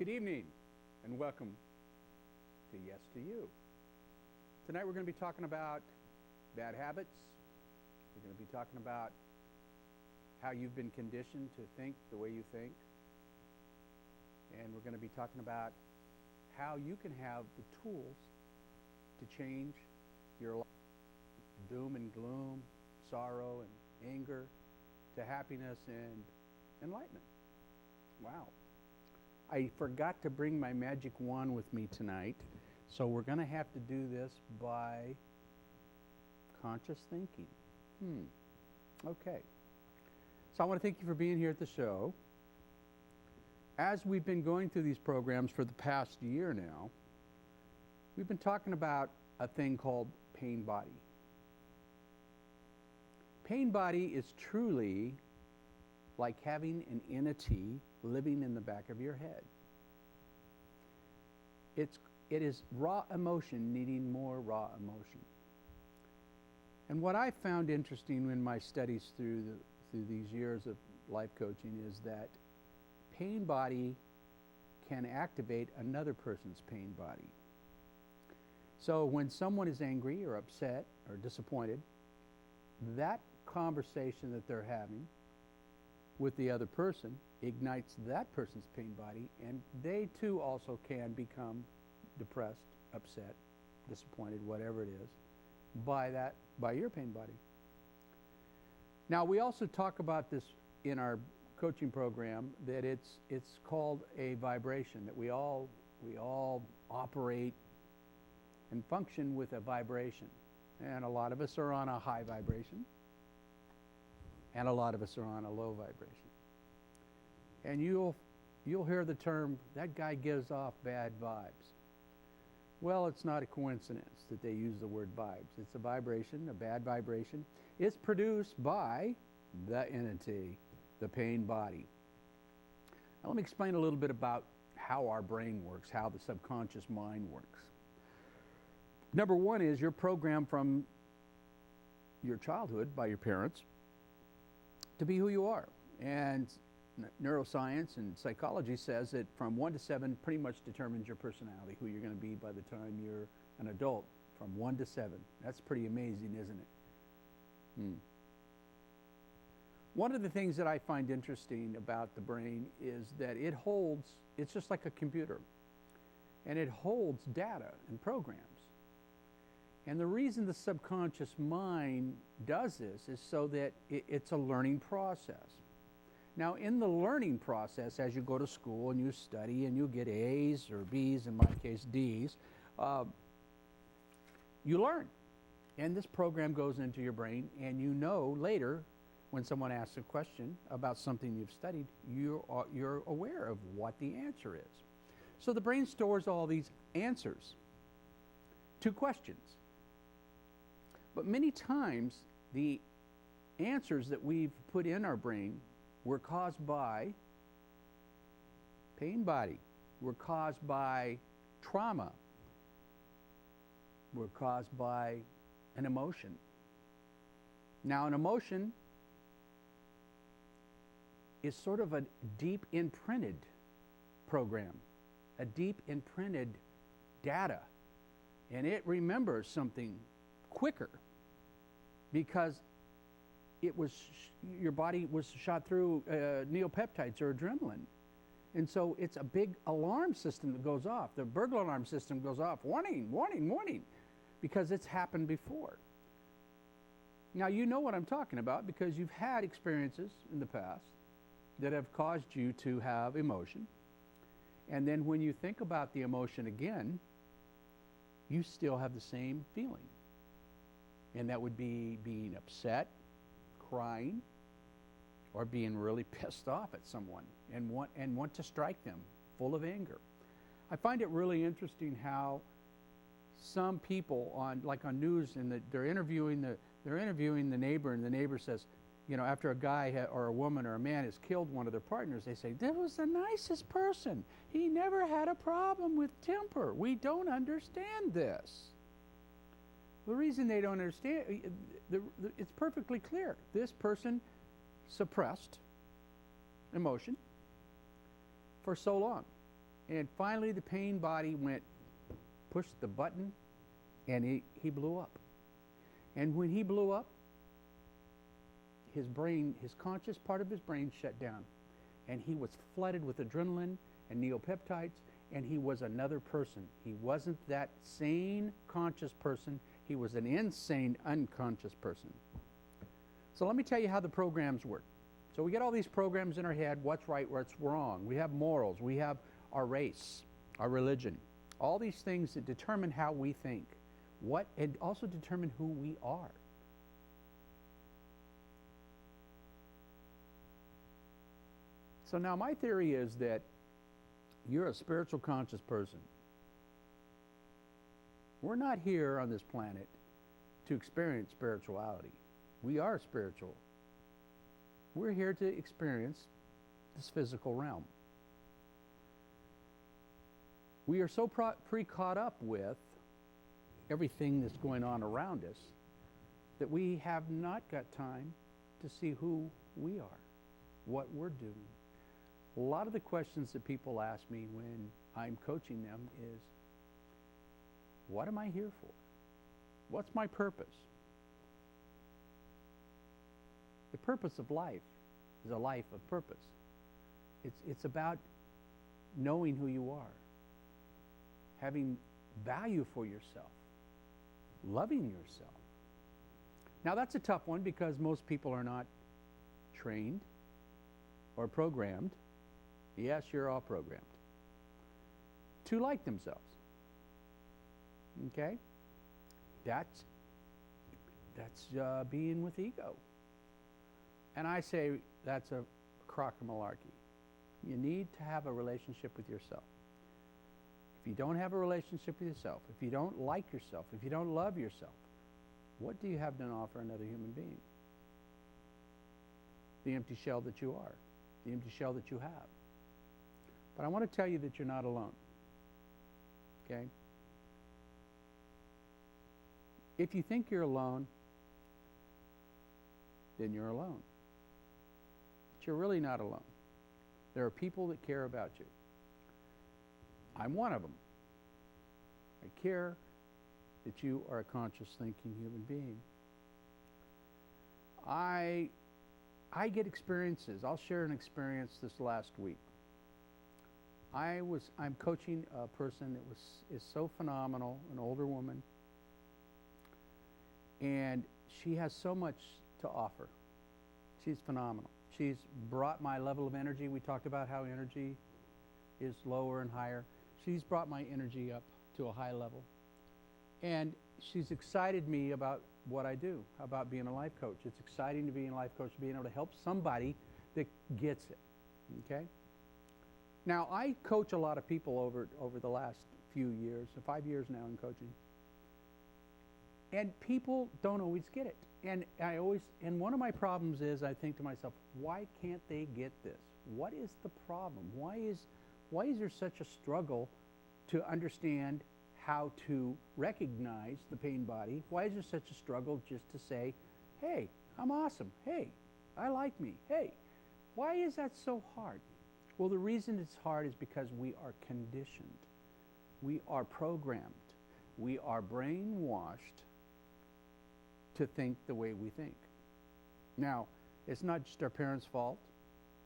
Good evening and welcome to Yes to You. Tonight we're going to be talking about bad habits. We're going to be talking about how you've been conditioned to think the way you think. And we're going to be talking about how you can have the tools to change your life. Doom and gloom, sorrow and anger to happiness and enlightenment. Wow. I forgot to bring my magic wand with me tonight, so we're going to have to do this by conscious thinking. Okay. So I want to thank you for being here at the show. As we've been going through these programs for the past year now, we've been talking about a thing called pain body. Pain body is truly like having an entity living in the back of your head. It is raw emotion needing more raw emotion. And what I found interesting in my studies through these years of life coaching is that pain body can activate another person's pain body. So when someone is angry or upset or disappointed, that conversation that they're having with the other person ignites that person's pain body, and they too also can become depressed, upset, disappointed, whatever it is, by your pain body. Now, we also talk about this in our coaching program, that it's called a vibration, that we all operate and function with a vibration. And a lot of us are on a high vibration, and a lot of us are on a low vibration. And you'll hear the term, that guy gives off bad vibes. Well, it's not a coincidence that they use the word vibes. It's a vibration, a bad vibration. It's produced by the entity, the pain body. Now let me explain a little bit about how our brain works, how the subconscious mind works. Number one is you're programmed from your childhood by your parents to be who you are. And neuroscience and psychology says that from 1 to 7 pretty much determines your personality, who you're going to be by the time you're an adult, from 1 to 7. That's pretty amazing, isn't it? One of the things that I find interesting about the brain is that it's just like a computer, and it holds data and programs. And the reason the subconscious mind does this is so that it's a learning process. Now, in the learning process, as you go to school and you study and you get A's or B's, in my case D's, you learn. And this program goes into your brain, and you know later when someone asks a question about something you've studied, you're aware of what the answer is. So the brain stores all these answers to questions. But many times, the answers that we've put in our brain were caused by pain body, were caused by trauma, were caused by an emotion. Now, an emotion is sort of a deep imprinted program, a deep imprinted data, and it remembers something quicker because your body was shot through neopeptides or adrenaline. And so it's a big alarm system that goes off. The burglar alarm system goes off, warning, warning, warning, because it's happened before. Now, you know what I'm talking about because you've had experiences in the past that have caused you to have emotion. And then when you think about the emotion again, you still have the same feeling. And that would be being upset, crying, or being really pissed off at someone and want to strike them, full of anger. I find it really interesting how some people on news, and they're interviewing the neighbor, and the neighbor says, you know, after a guy or a woman or a man has killed one of their partners, they say, that was the nicest person. He never had a problem with temper. We don't understand this. The reason they don't understand, it's perfectly clear. This person suppressed emotion for so long. And finally the pain body pushed the button, and he blew up. And when he blew up, his brain, his conscious part of his brain shut down. And he was flooded with adrenaline and neopeptides, and he was another person. He wasn't that sane, conscious person. He was an insane, unconscious person. So let me tell you how the programs work. So we get all these programs in our head, what's right, what's wrong. We have morals, we have our race, our religion, all these things that determine how we think, and also determine who we are. So now my theory is that you're a spiritual conscious person. We're not here on this planet to experience spirituality. We are spiritual. We're here to experience this physical realm. We are so caught up with everything that's going on around us that we have not got time to see who we are, what we're doing. A lot of the questions that people ask me when I'm coaching them is, what am I here for? What's my purpose? The purpose of life is a life of purpose. It's about knowing who you are, having value for yourself, loving yourself. Now that's a tough one because most people are not trained or programmed. Yes, you're all programmed to like themselves. Okay? That's being with ego. And I say that's a crock of malarkey. You need to have a relationship with yourself. If you don't have a relationship with yourself, if you don't like yourself, if you don't love yourself, what do you have to offer another human being? The empty shell that you are, the empty shell that you have. But I want to tell you that you're not alone. Okay? If you think you're alone, then you're alone. But you're really not alone. There are people that care about you. I'm one of them. I care that you are a conscious thinking human being. I get experiences. I'll share an experience this last week. I'm coaching a person that is so phenomenal, an older woman, and she has so much to offer. She's phenomenal. She's brought my level of energy. We talked about how energy is lower and higher. She's brought my energy up to a high level. And she's excited me about what I do, about being a life coach. It's exciting to be a life coach, being able to help somebody that gets it, okay? Now, I coach a lot of people over the last few years, 5 years now in coaching. And people don't always get it. And one of my problems is I think to myself, why can't they get this? What is the problem? Why is there such a struggle to understand how to recognize the pain body? Why is there such a struggle just to say, hey, I'm awesome. Hey, I like me. Hey, why is that so hard? Well, the reason it's hard is because we are conditioned. We are programmed. We are brainwashed to think the way we think. Now, it's not just our parents' fault.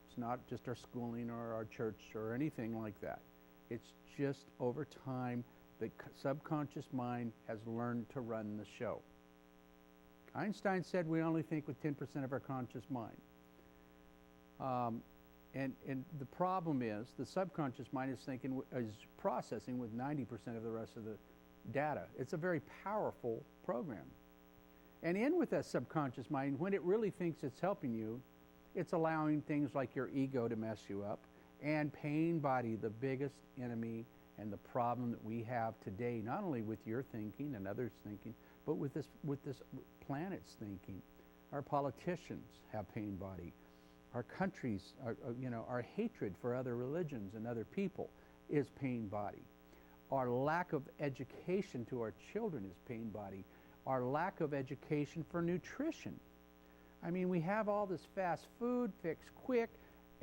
It's not just our schooling or our church or anything like that. It's just over time the subconscious mind has learned to run the show. Einstein said we only think with 10% of our conscious mind. And the problem is the subconscious mind is processing with 90% of the rest of the data. It's a very powerful program. And in with that subconscious mind, when it really thinks it's helping you, it's allowing things like your ego to mess you up, and pain body, the biggest enemy and the problem that we have today, not only with your thinking and others' thinking, but with this planet's thinking. Our politicians have pain body. Our countries, our hatred for other religions and other people is pain body. Our lack of education to our children is pain body. Our lack of education for nutrition. I mean, we have all this fast food, fix quick,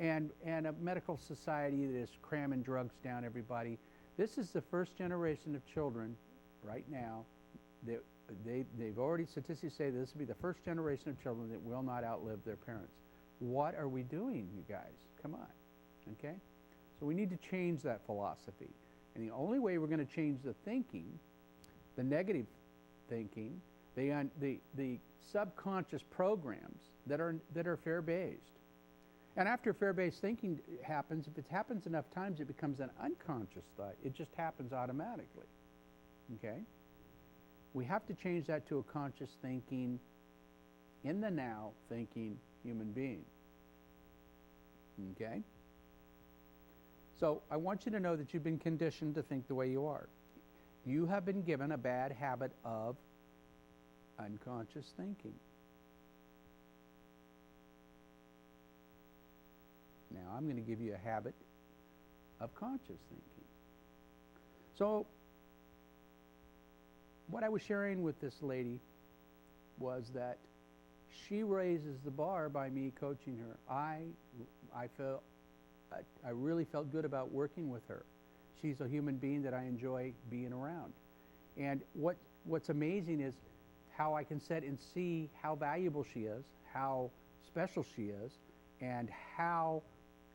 and a medical society that is cramming drugs down everybody. This is the first generation of children right now that they've already, statistics say this will be the first generation of children that will not outlive their parents. What are we doing, you guys? Come on, okay? So we need to change that philosophy. And the only way we're going to change the thinking, the negative thinking, the subconscious programs that are fear-based. And after fear-based thinking happens, if it happens enough times, it becomes an unconscious thought. It just happens automatically, okay? We have to change that to a conscious thinking, in the now thinking human being, okay? So I want you to know that you've been conditioned to think the way you are. You have been given a bad habit of unconscious thinking. Now I'm going to give you a habit of conscious thinking. So what I was sharing with this lady was that she raises the bar by me coaching her. I really felt good about working with her. She's a human being that I enjoy being around. And what's amazing is how I can sit and see how valuable she is, how special she is, and how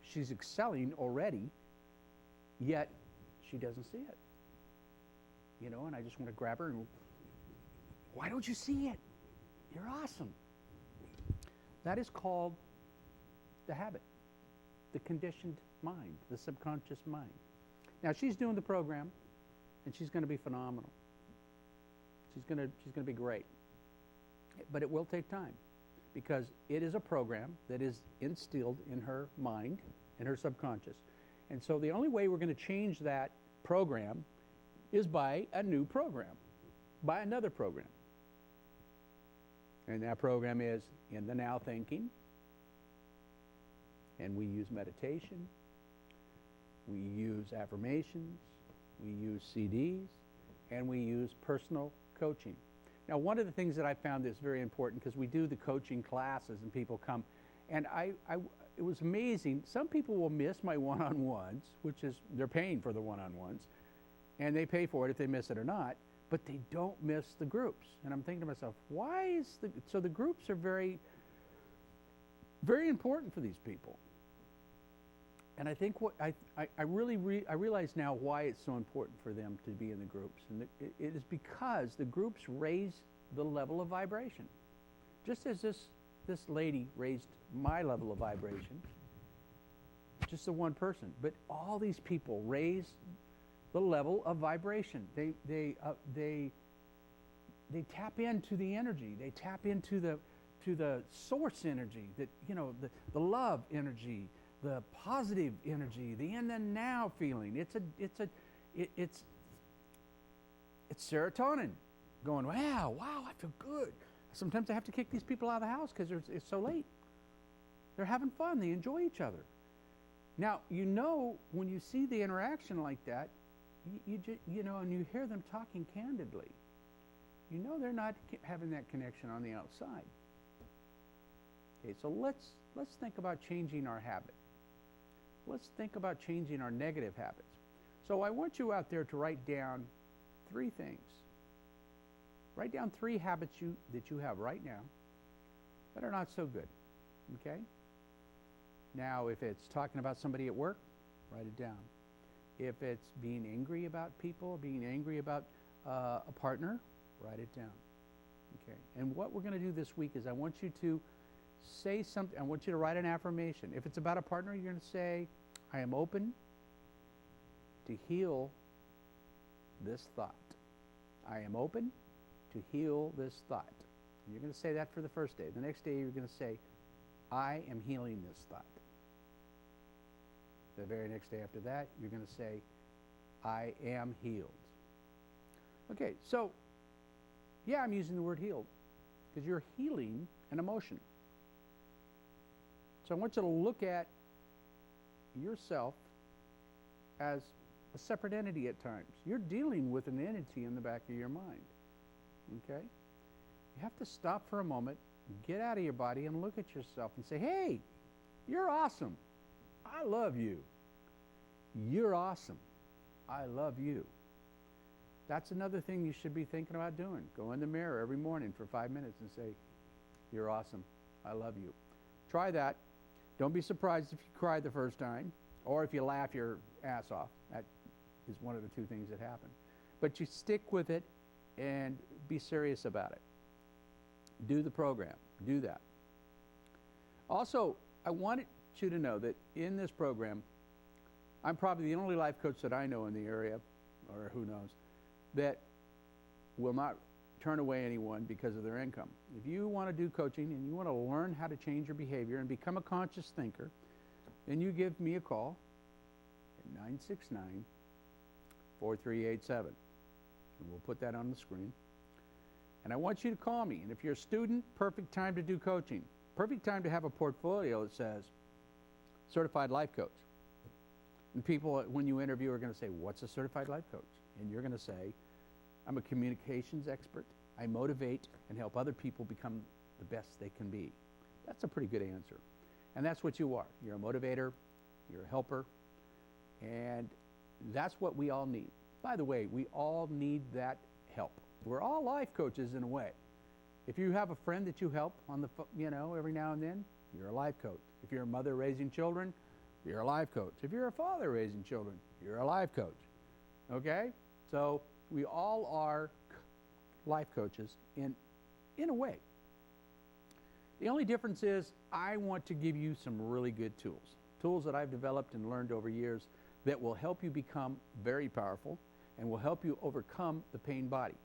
she's excelling already, yet she doesn't see it. You know, and I just want to grab her and, why don't you see it? You're awesome. That is called the habit, the conditioned mind, the subconscious mind. Now she's doing the program, and she's going to be phenomenal. She's going to be great. But it will take time, because it is a program that is instilled in her mind, in her subconscious. And so the only way we're going to change that program is by a new program, by another program. And that program is in the now thinking. And we use meditation. We use affirmations. We use CDs. And we use personal coaching. Now, one of the things that I found that's very important, because we do the coaching classes and people come, and it was amazing. Some people will miss my one-on-ones, which is, they're paying for the one-on-ones, and they pay for it if they miss it or not, but they don't miss the groups. And I'm thinking to myself, so the groups are very, very important for these people. And I think I realize now why it's so important for them to be in the groups. And it is because the groups raise the level of vibration. Just as this lady raised my level of vibration, just the one person, but all these people raise the level of vibration. They tap into the energy. They tap into the source energy, that, you know, the love energy, the positive energy, the in and now feeling. It's serotonin going, wow, I feel good. Sometimes I have to kick these people out of the house because it's so late. They're having fun. They enjoy each other. Now, you know, when you see the interaction like that, you know, and you hear them talking candidly, you know they're not having that connection on the outside. Okay, so let's think about changing our habit. Let's think about changing our negative habits. So I want you out there to write down 3 things. Write down 3 habits that you have right now that are not so good, okay? Now, if it's talking about somebody at work, write it down. If it's being angry about people, being angry about a partner, write it down, okay? And what we're going to do this week is I want you to say something. I want you to write an affirmation. If it's about a partner, you're going to say, I am open to heal this thought. I am open to heal this thought. And you're going to say that for the first day. The next day, you're going to say, I am healing this thought. The very next day after that, you're going to say, I am healed. Okay, so, yeah, I'm using the word healed because you're healing an emotion. So I want you to look at yourself as a separate entity at times. You're dealing with an entity in the back of your mind, okay? You have to stop for a moment, get out of your body, and look at yourself and say, hey, you're awesome. I love you. You're awesome. I love you. That's another thing you should be thinking about doing. Go in the mirror every morning for 5 minutes and say, you're awesome. I love you. Try that. Don't be surprised if you cry the first time or if you laugh your ass off. That is one of the two things that happen. But you stick with it and be serious about it. Do the program. Do that. Also, I wanted you to know that in this program, I'm probably the only life coach that I know in the area, or who knows, that will not turn away anyone because of their income. If you want to do coaching and you want to learn how to change your behavior and become a conscious thinker, then you give me a call at 969-4387. And we'll put that on the screen. And I want you to call me. And if you're a student, perfect time to do coaching. Perfect time to have a portfolio that says certified life coach. And people, when you interview, are going to say, what's a certified life coach? And you're going to say, I'm a communications expert. I motivate and help other people become the best they can be. That's a pretty good answer. And that's what you are. You're a motivator. You're a helper. And that's what we all need. By the way, we all need that help. We're all life coaches in a way. If you have a friend that you help on the, every now and then, you're a life coach. If you're a mother raising children, you're a life coach. If you're a father raising children, you're a life coach. Okay? So we all are life coaches in a way. The only difference is I want to give you some really good tools that I've developed and learned over years that will help you become very powerful and will help you overcome the pain body.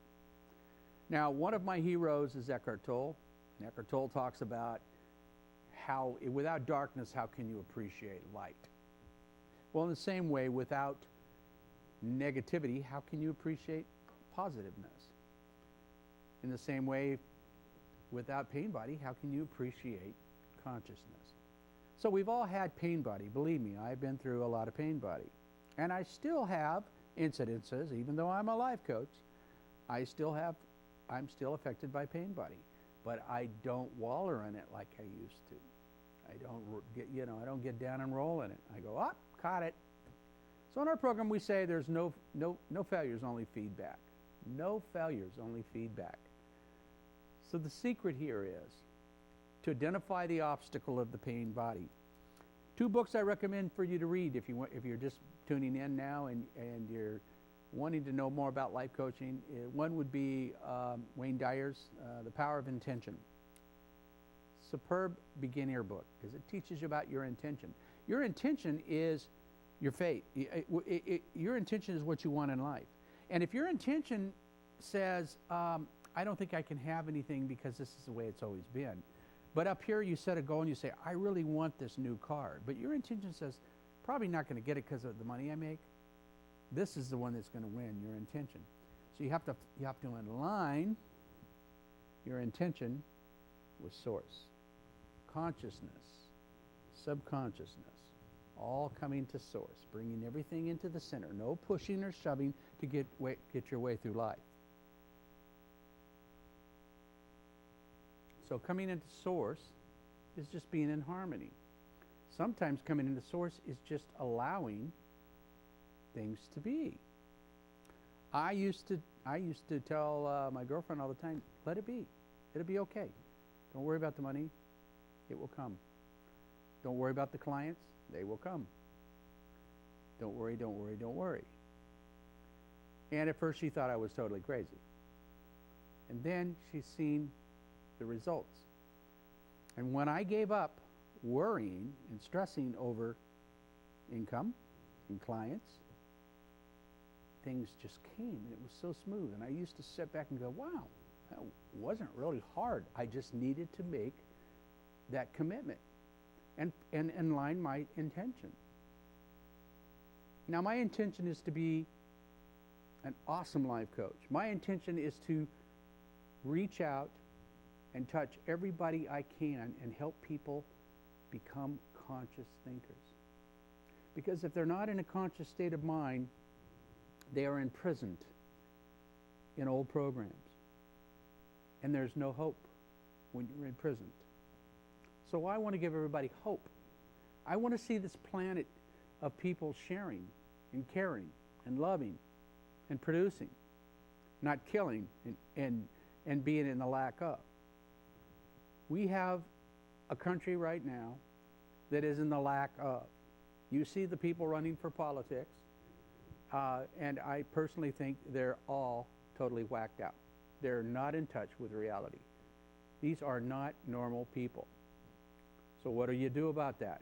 Now, one of my heroes is Eckhart Tolle. And Eckhart Tolle talks about how, without darkness, how can you appreciate light? Well, in the same way, without negativity, how can you appreciate positiveness? In the same way, without pain body, how can you appreciate consciousness? So we've all had pain body. Believe me, I've been through a lot of pain body. And I still have incidences, even though I'm a life coach, I'm still affected by pain body. But I don't waller in it like I used to. I don't get down and roll in it. I go, caught it. So in our program, we say there's no failures, only feedback. No failures, only feedback. So the secret here is to identify the obstacle of the pain body. 2 books I recommend for you to read if you're just tuning in now and you're wanting to know more about life coaching. One would be Wayne Dyer's The Power of Intention. Superb beginner book because it teaches you about your intention. Your intention is your fate. Your intention is what you want in life. And if your intention says, I don't think I can have anything because this is the way it's always been. But up here you set a goal and you say, I really want this new car. But your intention says, probably not going to get it because of the money I make. This is the one that's going to win, your intention. So you have to align your intention with source. Consciousness, subconsciousness, all coming to source, bringing everything into the center. No pushing or shoving to get your way through life. So coming into source is just being in harmony. Sometimes coming into source is just allowing things to be. I used to tell my girlfriend all the time, let it be. It'll be okay. Don't worry about the money. It will come. Don't worry about the clients. They will come. Don't worry, don't worry, don't worry. And at first she thought I was totally crazy. And then she's seen the results. And when I gave up worrying and stressing over income and clients, things just came, and it was so smooth. And I used to sit back and go, wow, that wasn't really hard. I just needed to make that commitment and align my intention. Now, my intention is to be an awesome life coach. My intention is to reach out and touch everybody I can and help people become conscious thinkers. Because if they're not in a conscious state of mind, they are imprisoned in old programs. And there's no hope when you're imprisoned. So I want to give everybody hope. I want to see this planet of people sharing and caring and loving and producing, not killing and being in the lack of. We have a country right now that is in the lack of. You see the people running for politics, and I personally think they're all totally whacked out. They're not in touch with reality. These are not normal people. So what do you do about that?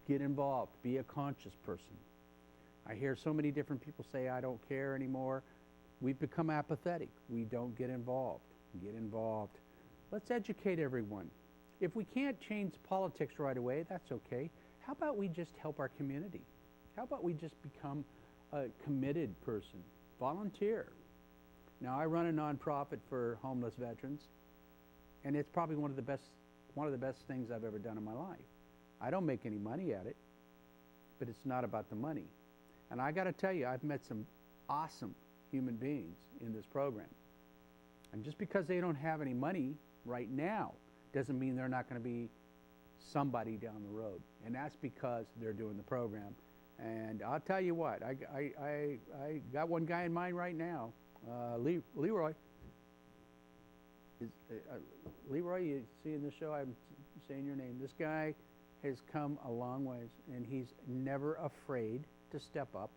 Get involved. Be a conscious person. I hear so many different people say, I don't care anymore. We've become apathetic. We don't get involved. Get involved. Let's educate everyone. If we can't change politics right away, that's okay. How about we just help our community? How about we just become a committed person? Volunteer. Now, I run a nonprofit for homeless veterans, and it's probably one of the best things I've ever done in my life. I don't make any money at it, but it's not about the money. And I got to tell you, I've met some awesome human beings in this program. And just because they don't have any money right now doesn't mean they're not going to be somebody down the road. And that's because they're doing the program. And I'll tell you what, I got one guy in mind right now, Leroy. Leroy, you see in this show, I'm saying your name. This guy has come a long ways, and he's never afraid to step up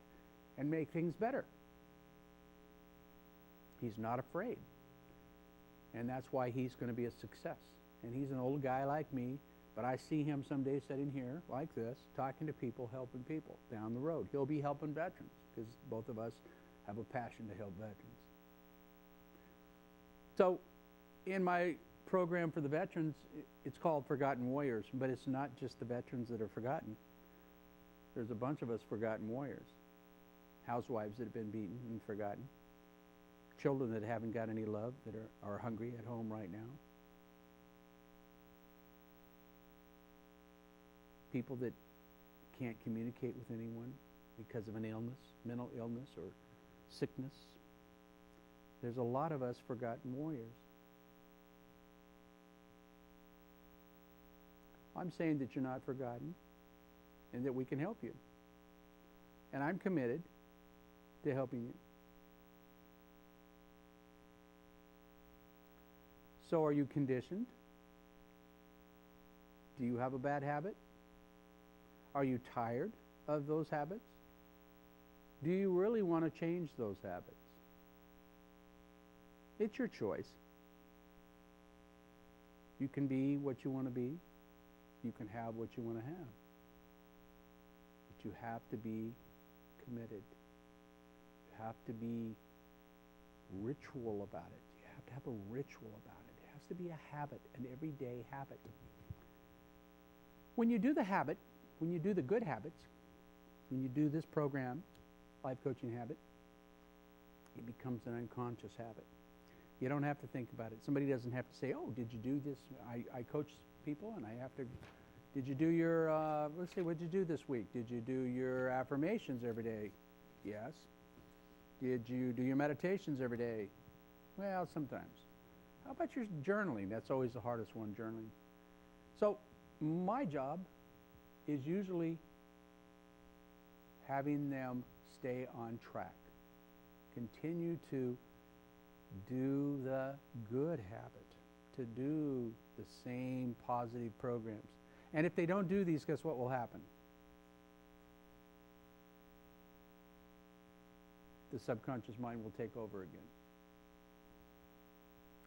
and make things better. He's not afraid. And that's why he's going to be a success. And he's an old guy like me, but I see him someday sitting here like this, talking to people, helping people down the road. He'll be helping veterans because both of us have a passion to help veterans. So in my program for the veterans, it's called Forgotten Warriors, but it's not just the veterans that are forgotten. There's a bunch of us forgotten warriors. Housewives that have been beaten and forgotten. Children that haven't got any love, that are hungry at home right now. People that can't communicate with anyone because of an illness, mental illness or sickness. There's a lot of us forgotten warriors. I'm saying that you're not forgotten and that we can help you. And I'm committed to helping you. So are you conditioned? Do you have a bad habit? Are you tired of those habits? Do you really want to change those habits? It's your choice. You can be what you want to be. You can have what you want to have. But you have to be committed. You have to be ritual about it. You have to have a ritual about it. It has to be a habit, an everyday habit. When you do the habit, when you do the good habits, when you do this program, Life Coaching Habit, it becomes an unconscious habit. You don't have to think about it. Somebody doesn't have to say, oh, did you do this? I coach people and I have to, did you do your, let's see, what did you do this week? Did you do your affirmations every day? Yes. Did you do your meditations every day? Well, sometimes. How about your journaling? That's always the hardest one, journaling. So my job is usually having them stay on track. Continue to do the good habit, to do the same positive programs. And if they don't do these, guess what will happen? The subconscious mind will take over again.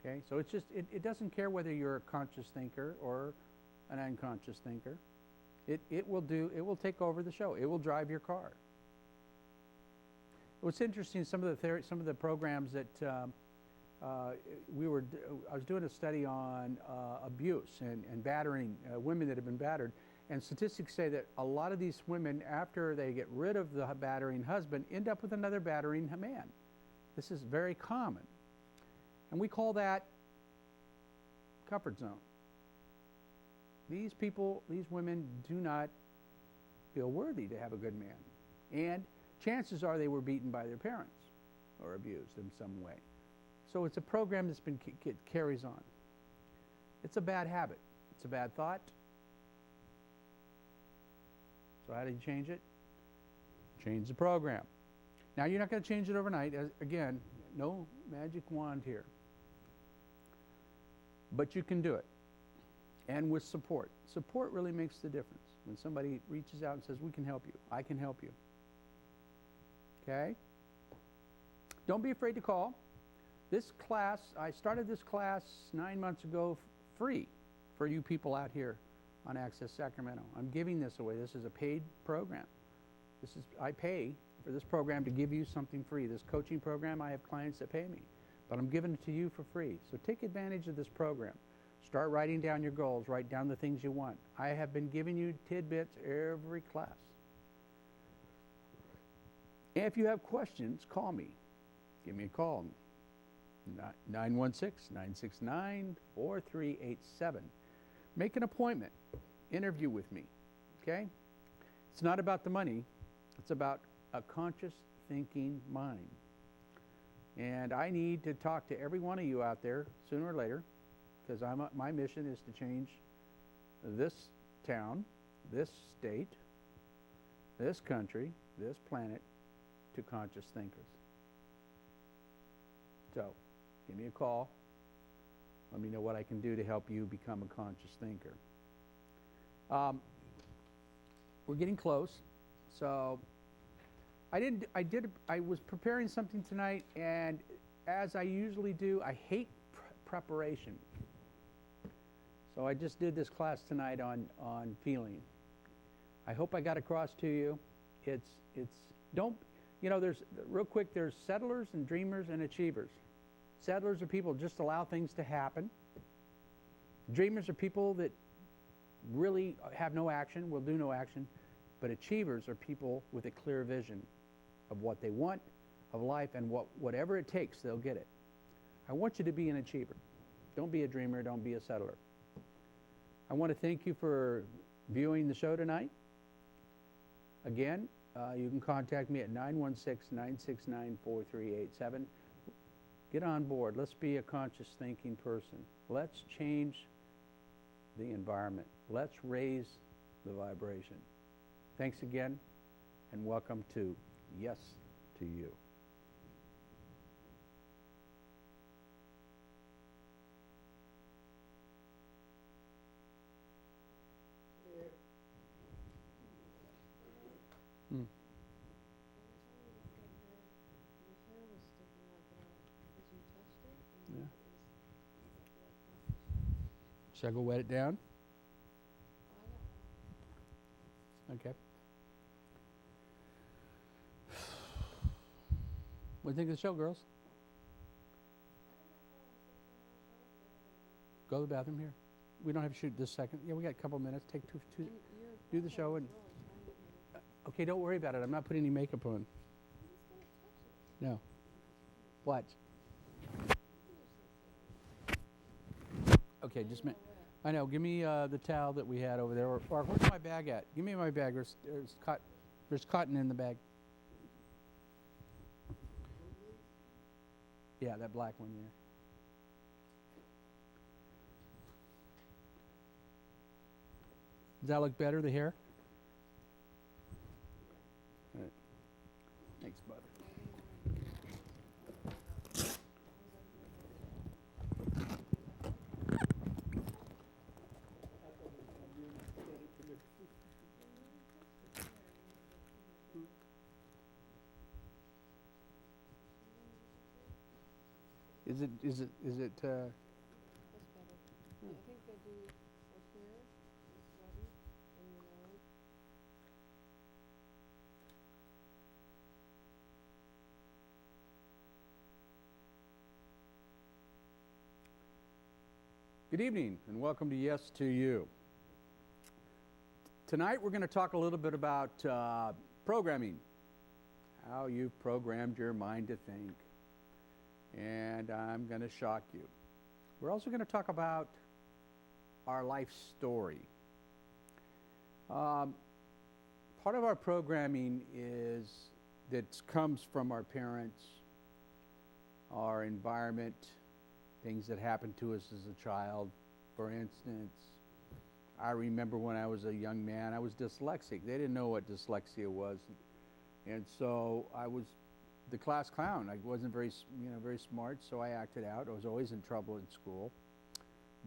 Okay, so it's just, it doesn't care whether you're a conscious thinker or an unconscious thinker. It will take over the show. It will drive your car. What's interesting, some of the programs that I was doing a study on abuse and battering women that have been battered, and statistics say that a lot of these women, after they get rid of the battering husband, end up with another battering man. This is very common, and we call that comfort zone. These people, these women do not feel worthy to have a good man. And chances are they were beaten by their parents or abused in some way. So it's a program that's been carries on. It's a bad habit. It's a bad thought. So how do you change it? Change the program. Now, you're not going to change it overnight. Again, no magic wand here. But you can do it. And with support. Support really makes the difference. When somebody reaches out and says, we can help you, I can help you. Okay? Don't be afraid to call. This class, I started this class 9 months ago free for you people out here on Access Sacramento. I'm giving this away. This is a paid program. I pay for this program to give you something free. This coaching program, I have clients that pay me, but I'm giving it to you for free. So take advantage of this program. Start writing down your goals. Write down the things you want. I have been giving you tidbits every class. If you have questions, call me. Give me a call. 916-969-4387. Make an appointment. Interview with me. Okay? It's not about the money. It's about a conscious thinking mind. And I need to talk to every one of you out there sooner or later, because my mission is to change this town, this state, this country, this planet to conscious thinkers. So, give me a call. Let me know what I can do to help you become a conscious thinker. We're getting close. So, I was preparing something tonight, and as I usually do, I hate preparation. So I just did this class tonight on feeling. I hope I got across to you. There's settlers and dreamers and achievers. Settlers are people who just allow things to happen. Dreamers are people that really have no action, will do no action. But achievers are people with a clear vision of what they want, of life, and whatever it takes, they'll get it. I want you to be an achiever. Don't be a dreamer, don't be a settler. I want to thank you for viewing the show tonight. Again, you can contact me at 916-969-4387. Get on board. Let's be a conscious thinking person. Let's change the environment. Let's raise the vibration. Thanks again, and welcome to Yes to You. Should I go wet it down? Okay. What do you think of the show, girls? Go to the bathroom here. We don't have to shoot this second. Yeah, we got a couple minutes. Take two do the show and... Okay, don't worry about it. I'm not putting any makeup on. No. Watch. Okay, just a minute. I know. Give me the towel that we had over there. Or where's my bag at? Give me my bag. There's cotton in the bag. Yeah, that black one there. Does that look better, the hair? All right. Thanks, bud. Is it That's better. I think they do up here, it's ruddy, and your nose. Good evening, and welcome to Yes to You. Tonight we're going to talk a little bit about programming, how you've programmed your mind to think. And I'm going to shock you. We're also going to talk about our life story. Part of our programming comes from our parents, our environment, things that happened to us as a child. For instance, I remember when I was a young man, I was dyslexic. They didn't know what dyslexia was. And so I was the class clown. I wasn't very, very smart, so I acted out. I was always in trouble in school.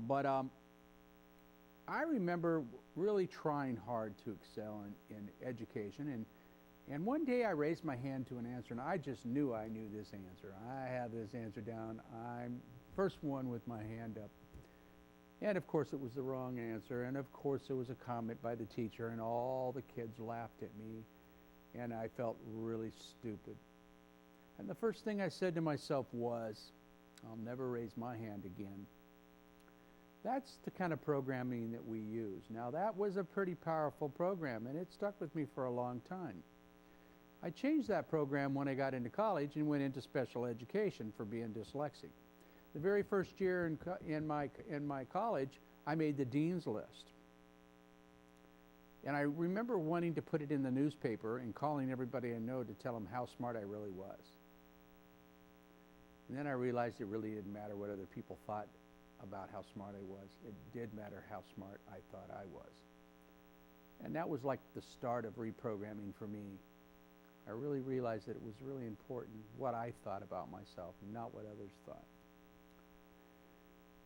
But I remember really trying hard to excel in education. And one day I raised my hand to an answer, and I just knew I knew this answer. I have this answer down. I'm first one with my hand up. And of course it was the wrong answer, and of course there was a comment by the teacher, and all the kids laughed at me, and I felt really stupid. And the first thing I said to myself was, I'll never raise my hand again. That's the kind of programming that we use. Now that was a pretty powerful program, and it stuck with me for a long time. I changed that program when I got into college and went into special education for being dyslexic. The very first year in my college, I made the dean's list. And I remember wanting to put it in the newspaper and calling everybody I know to tell them how smart I really was. And then I realized it really didn't matter what other people thought about how smart I was. It did matter how smart I thought I was. And that was like the start of reprogramming for me. I really realized that it was really important what I thought about myself, not what others thought.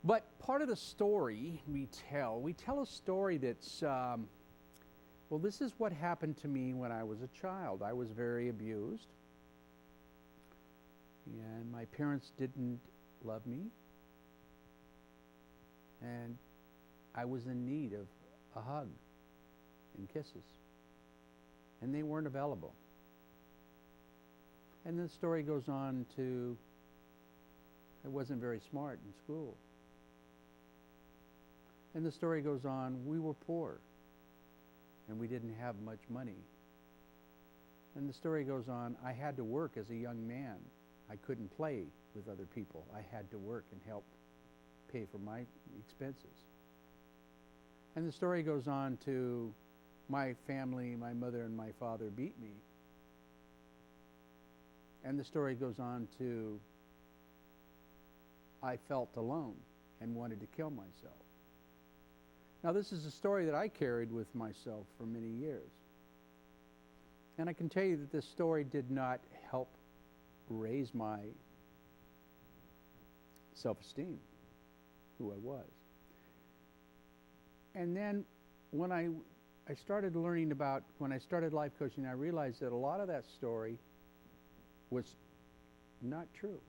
But part of the story we tell a story that's, well, this is what happened to me when I was a child. I was very abused, and my parents didn't love me, and I was in need of a hug and kisses, and they weren't available. And the story goes on to, I wasn't very smart in school. And the story goes on, we were poor, and we didn't have much money. And the story goes on, I had to work as a young man. I couldn't play with other people. I had to work and help pay for my expenses. And the story goes on to, my family, my mother and my father beat me. And the story goes on to, I felt alone and wanted to kill myself. Now, this is a story that I carried with myself for many years. And I can tell you that this story did not help raise my self-esteem, who I was. And then when I started learning about, when I started life coaching, I realized that a lot of that story was not true.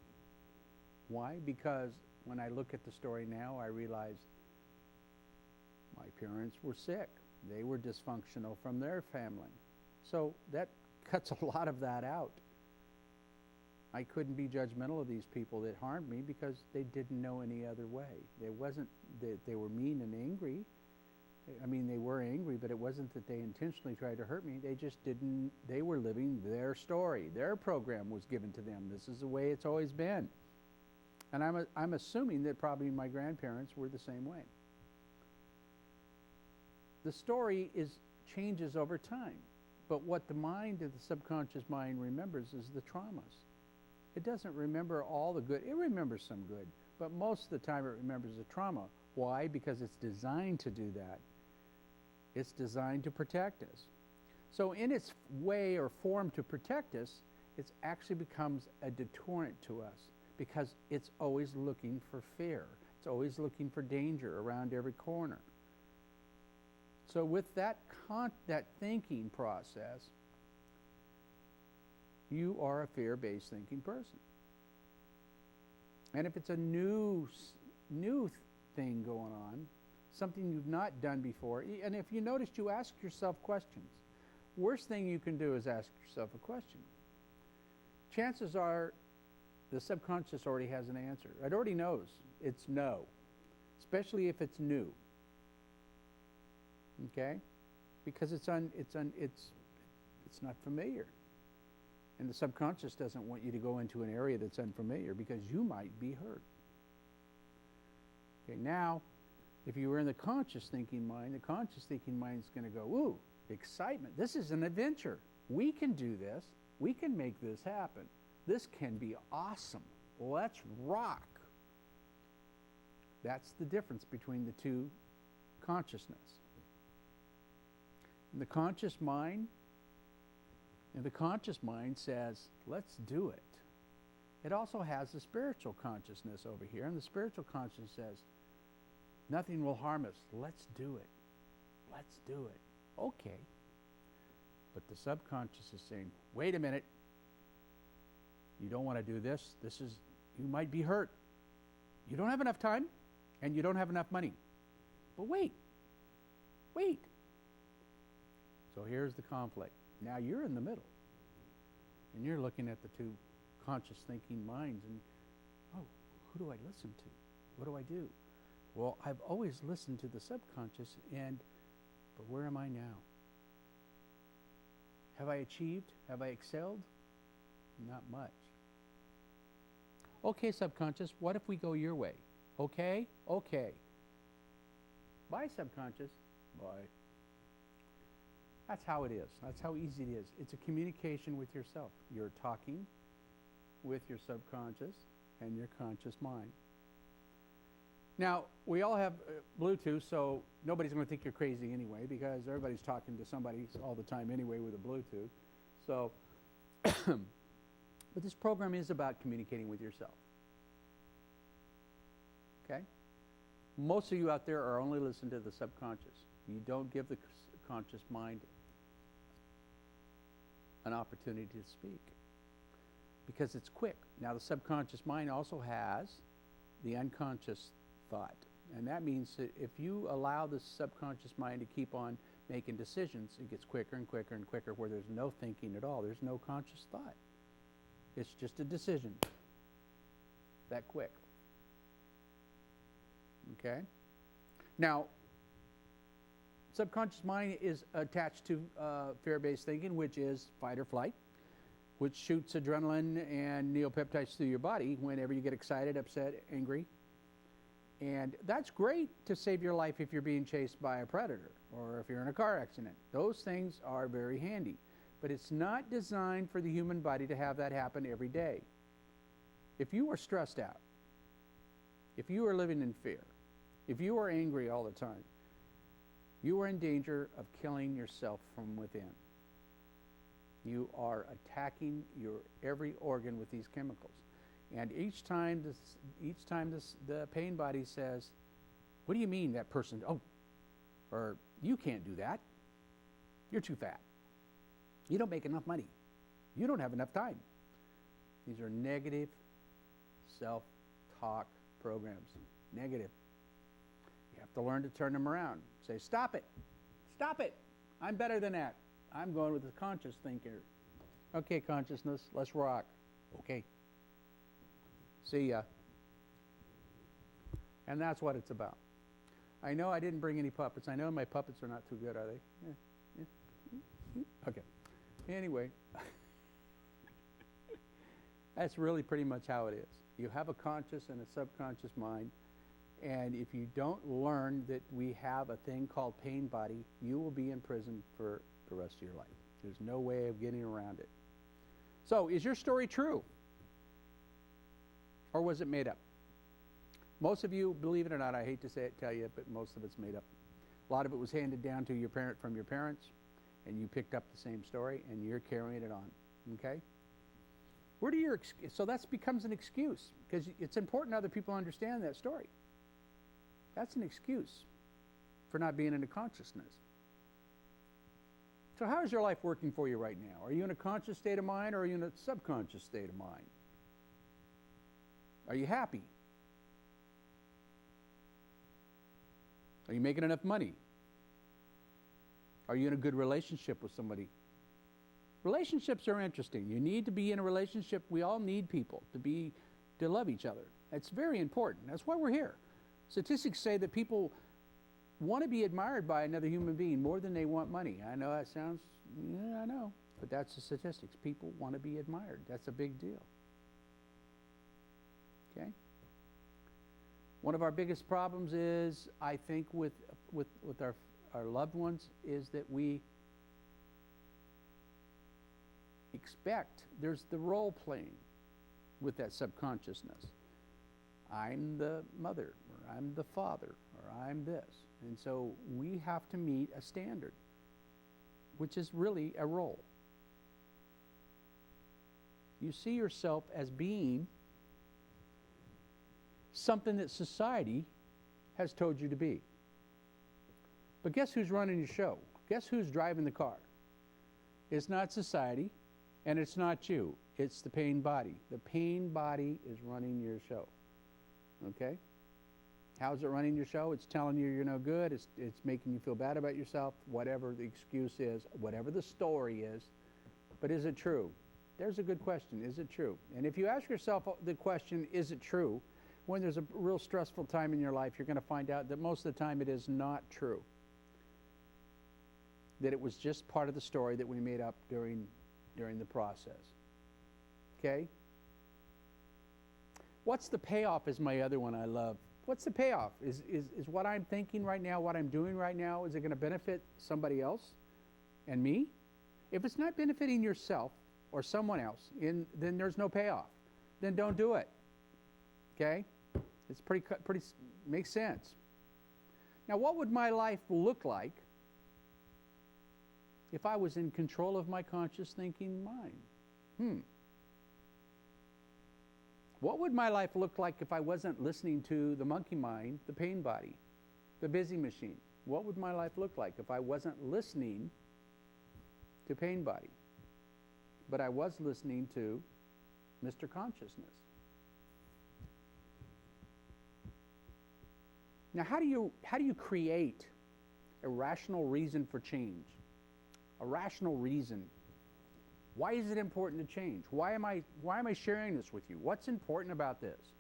Why? Because when I look at the story now, I realize my parents were sick. They were dysfunctional from their family. So that cuts a lot of that out. I couldn't be judgmental of these people that harmed me because they didn't know any other way. It wasn't that they were mean and angry. I mean, they were angry, but it wasn't that they intentionally tried to hurt me. They just didn't, they were living their story. Their program was given to them. This is the way it's always been. And I'm assuming that probably my grandparents were the same way. The story changes over time, but what the mind of the subconscious mind remembers is the traumas. It doesn't remember all the good. It remembers some good, but most of the time it remembers the trauma. Why? Because it's designed to do that. It's designed to protect us. So in its way or form to protect us, it actually becomes a deterrent to us because it's always looking for fear. It's always looking for danger around every corner. So with that thinking process, you are a fear-based thinking person. And if it's a new thing going on, something you've not done before, and if you noticed, you ask yourself questions. Worst thing you can do is ask yourself a question. Chances are the subconscious already has an answer. It already knows it's no, especially if it's new. Okay? Because it's not familiar. And the subconscious doesn't want you to go into an area that's unfamiliar because you might be hurt. Okay, now, if you were in the conscious thinking mind is going to go, ooh, excitement. This is an adventure. We can do this. We can make this happen. This can be awesome. Let's rock. That's the difference between the two consciousness. And the conscious mind says, let's do it. It also has the spiritual consciousness over here, and the spiritual consciousness says, nothing will harm us. Let's do it. Let's do it. Okay. But the subconscious is saying, wait a minute. You don't want to do this. You might be hurt. You don't have enough time, and you don't have enough money. But wait. So here's the conflict. Now you're in the middle, and you're looking at the two conscious thinking minds, and, who do I listen to? What do I do? Well, I've always listened to the subconscious, but where am I now? Have I achieved? Have I excelled? Not much. Okay, subconscious, what if we go your way? Okay? Okay. Bye, subconscious. Bye. That's how it is. That's how easy it is. It's a communication with yourself. You're talking with your subconscious and your conscious mind. Now, we all have Bluetooth, so nobody's going to think you're crazy anyway, because everybody's talking to somebody all the time anyway with a Bluetooth. So, but this program is about communicating with yourself. Okay? Most of you out there are only listening to the subconscious. You don't give the conscious mind an opportunity to speak because it's quick. Now, the subconscious mind also has the unconscious thought, and that means that if you allow the subconscious mind to keep on making decisions, it gets quicker and quicker and quicker, where there's no thinking at all. There's no conscious thought. It's just a decision. That quick. Okay? Now, subconscious mind is attached to fear-based thinking, which is fight or flight, which shoots adrenaline and neuropeptides through your body whenever you get excited, upset, angry. And that's great to save your life if you're being chased by a predator or if you're in a car accident. Those things are very handy. But it's not designed for the human body to have that happen every day. If you are stressed out, if you are living in fear, if you are angry all the time, you are in danger of killing yourself from within. You are attacking your every organ with these chemicals. And each time the pain body says, what do you mean that person, or you can't do that. You're too fat. You don't make enough money. You don't have enough time. These are negative self-talk programs. Negative. You have to learn to turn them around. Say, stop it. Stop it. I'm better than that. I'm going with the conscious thinker. Okay, consciousness, let's rock. Okay. See ya. And that's what it's about. I know I didn't bring any puppets. I know my puppets are not too good, are they? Yeah. Okay. Anyway, that's really pretty much how it is. You have a conscious and a subconscious mind, and if you don't learn that we have a thing called pain body, you will be in prison for the rest of your life. There's no way of getting around it. So, is your story true? Or was it made up? Most of you, believe it or not, I hate to tell you, but most of it's made up. A lot of it was handed down to your parent from your parents, and you picked up the same story, and you're carrying it on. Okay? So that becomes an excuse, because it's important other people understand that story. That's an excuse for not being in a consciousness. So how is your life working for you right now? Are you in a conscious state of mind, or are you in a subconscious state of mind? Are you happy? Are you making enough money? Are you in a good relationship with somebody? Relationships are interesting. You need to be in a relationship. We all need people to love each other. It's very important. That's why we're here. Statistics say that people want to be admired by another human being more than they want money. I know that sounds, I know. But that's the statistics. People want to be admired. That's a big deal. Okay? One of our biggest problems is, I think, with our loved ones, is that we expect, there's the role playing with that subconsciousness. I'm the mother, or I'm the father, or I'm this. And so we have to meet a standard. which is really a role. You see yourself as being something that society has told you to be. But guess who's running your show? Guess who's driving the car? It's not society, and it's not you. It's the pain body. The pain body is running your show. Okay? How's it running your show? It's telling you you're no good. It's making you feel bad about yourself, whatever the excuse is, whatever the story is. But is it true? There's a good question. Is it true? And if you ask yourself the question, is it true, when there's a real stressful time in your life, you're going to find out that most of the time it is not true. That it was just part of the story that we made up during the process. Okay? What's the payoff is my other one I love. What's the payoff? Is what I'm thinking right now, what I'm doing right now, is it going to benefit somebody else and me? If it's not benefiting yourself or someone else, then there's no payoff. Then don't do it. Okay? It's pretty makes sense. Now, what would my life look like if I was in control of my conscious thinking mind? What would my life look like if I wasn't listening to the monkey mind, the pain body, the busy machine? What would my life look like if I wasn't listening to pain body, but I was listening to Mr. Consciousness? Now, how do you create a rational reason for change? A rational reason. Why is it important to change? Why am I sharing this with you? What's important about this?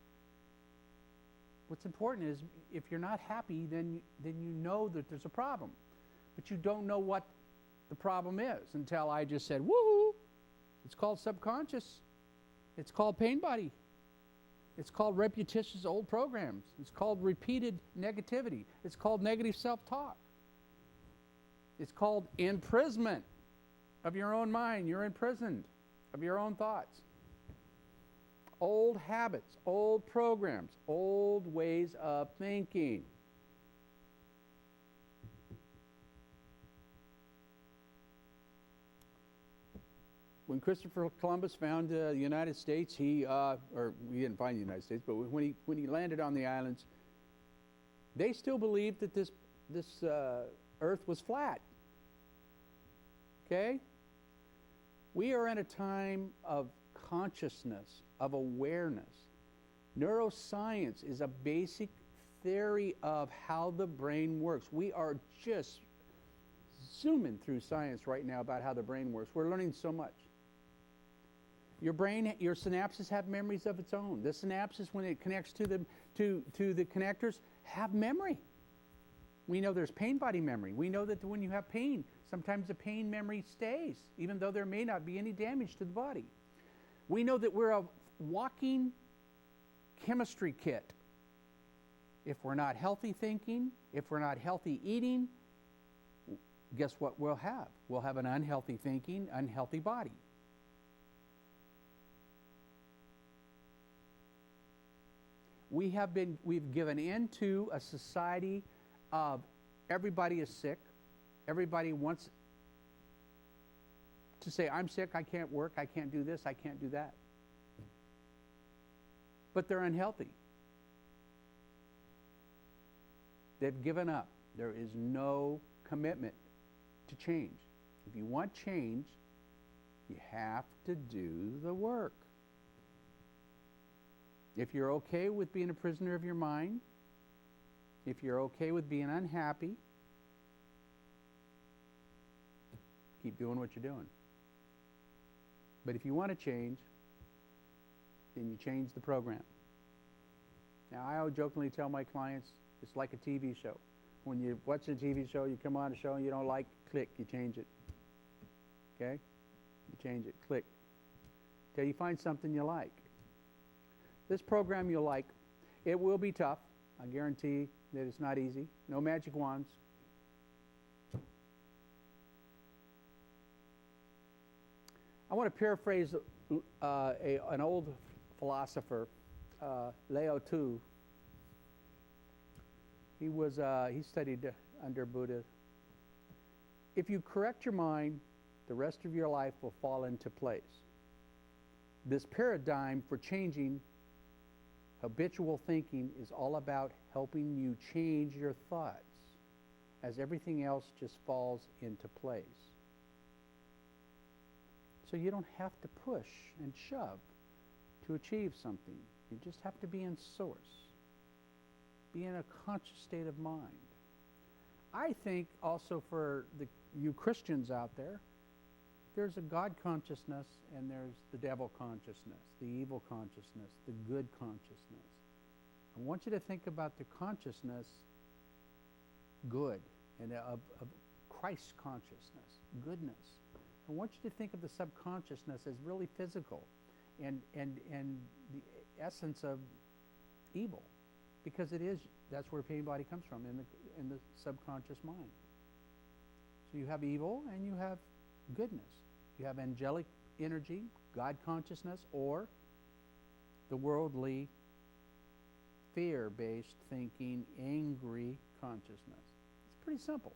What's important is if you're not happy, then you know that there's a problem. But you don't know what the problem is until I just said, woohoo! It's called subconscious. It's called pain body. It's called repetitious old programs. It's called repeated negativity. It's called negative self-talk. It's called imprisonment of your own mind. You're imprisoned of your own thoughts. Old habits, old programs, old ways of thinking. When Christopher Columbus found the United States, he didn't find the United States, but when he landed on the islands, they still believed that this Earth was flat. Okay? We are in a time of consciousness, of awareness. Neuroscience is a basic theory of how the brain works. We are just zooming through science right now about how the brain works. We're learning so much. Your brain, your synapses have memories of its own. The synapses, when it connects to the connectors, have memory. We know there's pain body memory. We know that when you have pain, sometimes the pain memory stays, even though there may not be any damage to the body. We know that we're a walking chemistry kit. If we're not healthy thinking, if we're not healthy eating, guess what we'll have? We'll have an unhealthy thinking, unhealthy body. We've given into a society of everybody is sick. Everybody wants to say, I'm sick, I can't work, I can't do this, I can't do that. But they're unhealthy. They've given up. There is no commitment to change. If you want change, you have to do the work. If you're okay with being a prisoner of your mind, if you're okay with being unhappy, keep doing what you're doing. But if you want to change, then you change the program. Now, I always jokingly tell my clients, it's like a TV show. When you watch a TV show, you come on a show and you don't like, click, you change it. Okay? You change it, click. Till you find something you like. This program you'll like. It will be tough. I guarantee that it's not easy. No magic wands. I want to paraphrase an old philosopher, Lao Tzu. He studied under Buddha. If you correct your mind, the rest of your life will fall into place. This paradigm for changing habitual thinking is all about helping you change your thoughts, as everything else just falls into place. So you don't have to push and shove to achieve something. You just have to be in source. Be in a conscious state of mind. I think also for you Christians out there, there's a God consciousness and there's the devil consciousness, the evil consciousness, the good consciousness. I want you to think about the consciousness good and of Christ consciousness, goodness. I want you to think of the subconsciousness as really physical and the essence of evil, because that's where pain body comes from, in the subconscious mind. So you have evil and you have goodness. You have angelic energy, God consciousness, or the worldly, fear-based thinking, angry consciousness. It's pretty simple.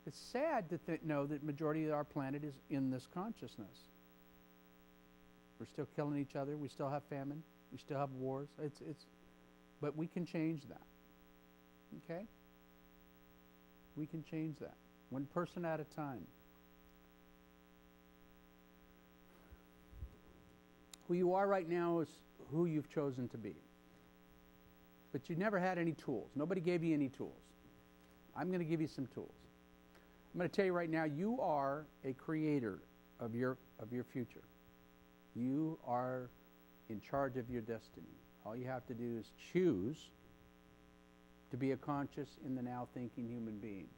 It's sad to know that majority of our planet is in this consciousness. We're still killing each other. We still have famine. We still have wars. But we can change that. Okay? We can change that. One person at a time. Who you are right now is who you've chosen to be. But you never had any tools. Nobody gave you any tools. I'm going to give you some tools. I'm going to tell you right now, you are a creator of your future. You are in charge of your destiny. All you have to do is choose to be a conscious, in the now thinking human being.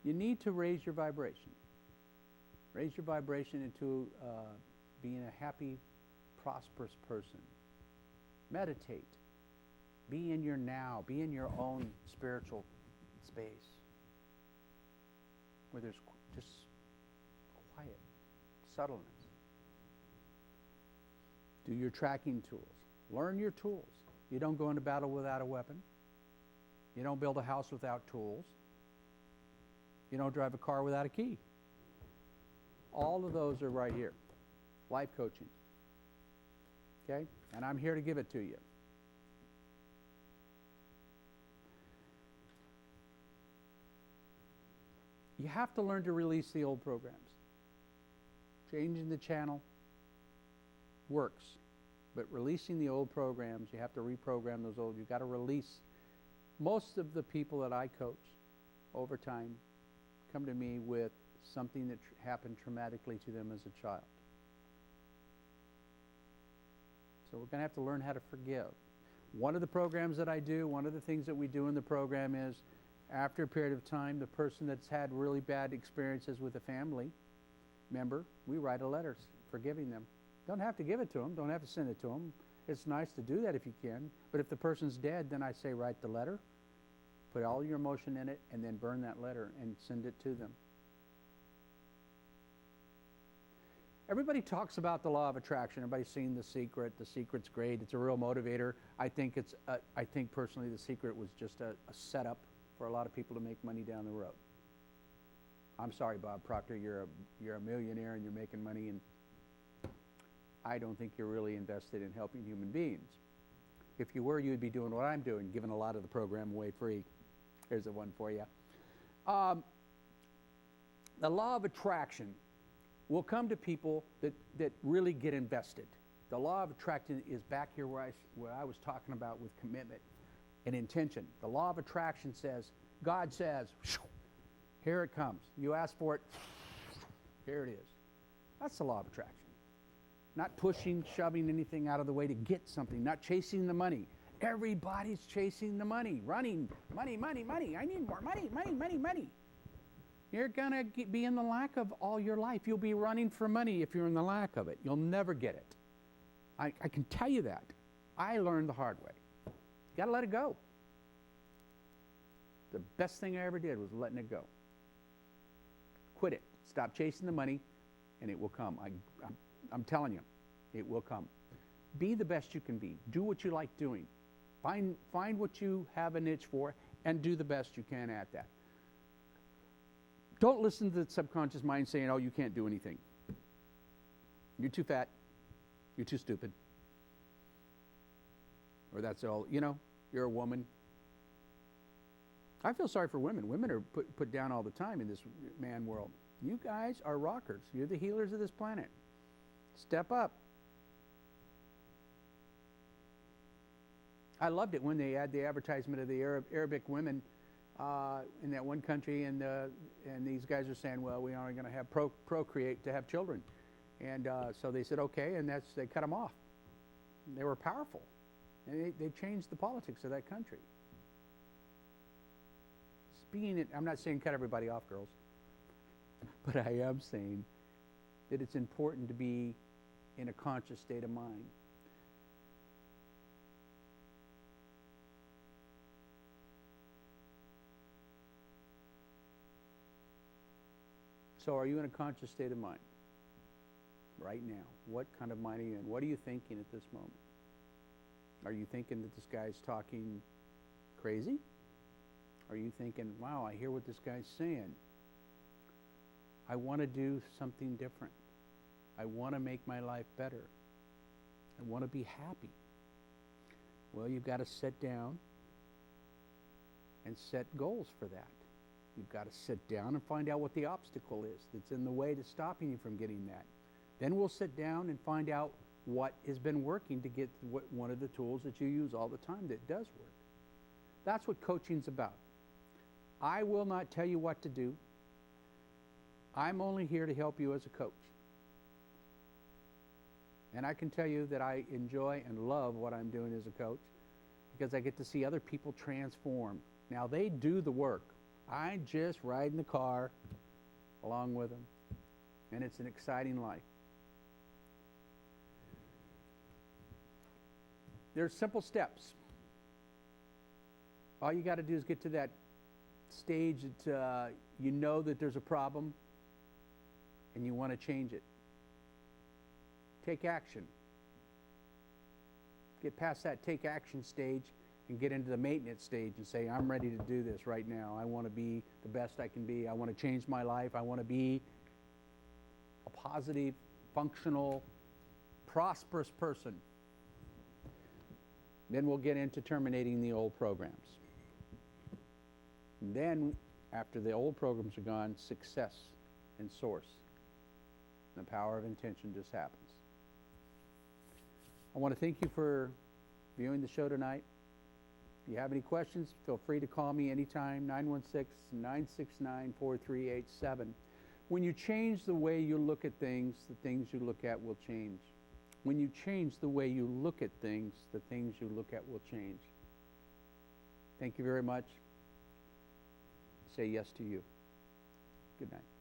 You need to raise your vibration. Raise your vibration into being a happy, prosperous person. Meditate. Be in your now. Be in your own spiritual space where there's just quiet, subtleness. Do your tracking tools. Learn your tools. You don't go into battle without a weapon. You don't build a house without tools. You don't drive a car without a key. All of those are right here. Life coaching. Okay? And I'm here to give it to you. You have to learn to release the old programs. Changing the channel works, but releasing the old programs, you have to reprogram those old. You've got to release. Most of the people that I coach over time come to me with something that happened traumatically to them as a child. So we're going to have to learn how to forgive. One of the programs that I do, one of the things that we do in the program is, after a period of time, the person that's had really bad experiences with a family member, we write a letter forgiving them. Don't have to give it to them. Don't have to send it to them. It's nice to do that if you can. But if the person's dead, then I say write the letter, put all your emotion in it, and then burn that letter and send it to them. Everybody talks about the law of attraction. Everybody's seen The Secret. The Secret's great. It's a real motivator. I think personally The Secret was just a setup for a lot of people to make money down the road. I'm sorry, Bob Proctor, you're a millionaire and you're making money, and I don't think you're really invested in helping human beings. If you were, you'd be doing what I'm doing, giving a lot of the program away free. Here's the one for you. The law of attraction will come to people that really get invested. The law of attraction is back here where I was talking about with commitment and intention. The law of attraction says, God says, here it comes. You ask for it, here it is. That's the law of attraction. Not pushing, shoving anything out of the way to get something, not chasing the money. Everybody's chasing the money, running, money, money, money. I need more money, money, money, money. You're going to be in the lack of all your life. You'll be running for money if you're in the lack of it. You'll never get it. I can tell you that. I learned the hard way. You got to let it go. The best thing I ever did was letting it go. Quit it. Stop chasing the money, and it will come. I'm telling you, it will come. Be the best you can be. Do what you like doing. Find what you have a niche for and do the best you can at that. Don't listen to the subconscious mind saying, oh, you can't do anything. You're too fat. You're too stupid. Or that's all, you're a woman. I feel sorry for women. Women are put down all the time in this man world. You guys are rockers. You're the healers of this planet. Step up. I loved it when they had the advertisement of the Arabic women in that one country, and these guys are saying, well, we aren't going to have procreate to have children. And so they said, okay, and they cut them off. They were powerful. And they changed the politics of that country. I'm not saying cut everybody off, girls, but I am saying that it's important to be in a conscious state of mind. So are you in a conscious state of mind right now? What kind of mind are you in? What are you thinking at this moment? Are you thinking that this guy's talking crazy? Are you thinking, wow, I hear what this guy's saying. I want to do something different. I want to make my life better. I want to be happy. Well, you've got to sit down and set goals for that. You've got to sit down and find out what the obstacle is that's in the way to stopping you from getting that. Then we'll sit down and find out what has been working to get one of the tools that you use all the time that does work. That's what coaching's about. I will not tell you what to do. I'm only here to help you as a coach. And I can tell you that I enjoy and love what I'm doing as a coach because I get to see other people transform. Now, they do the work. I just ride in the car along with them, and it's an exciting life. There's simple steps. All you got to do is get to that stage that you know that there's a problem and you want to change it. Take action. Get past that take action stage and get into the maintenance stage and say, I'm ready to do this right now. I want to be the best I can be. I want to change my life. I want to be a positive, functional, prosperous person. Then we'll get into terminating the old programs. And then, after the old programs are gone, success and source. The power of intention just happens. I want to thank you for viewing the show tonight. If you have any questions, feel free to call me anytime, 916-969-4387. When you change the way you look at things, the things you look at will change. When you change the way you look at things, the things you look at will change. Thank you very much. Say yes to you. Good night.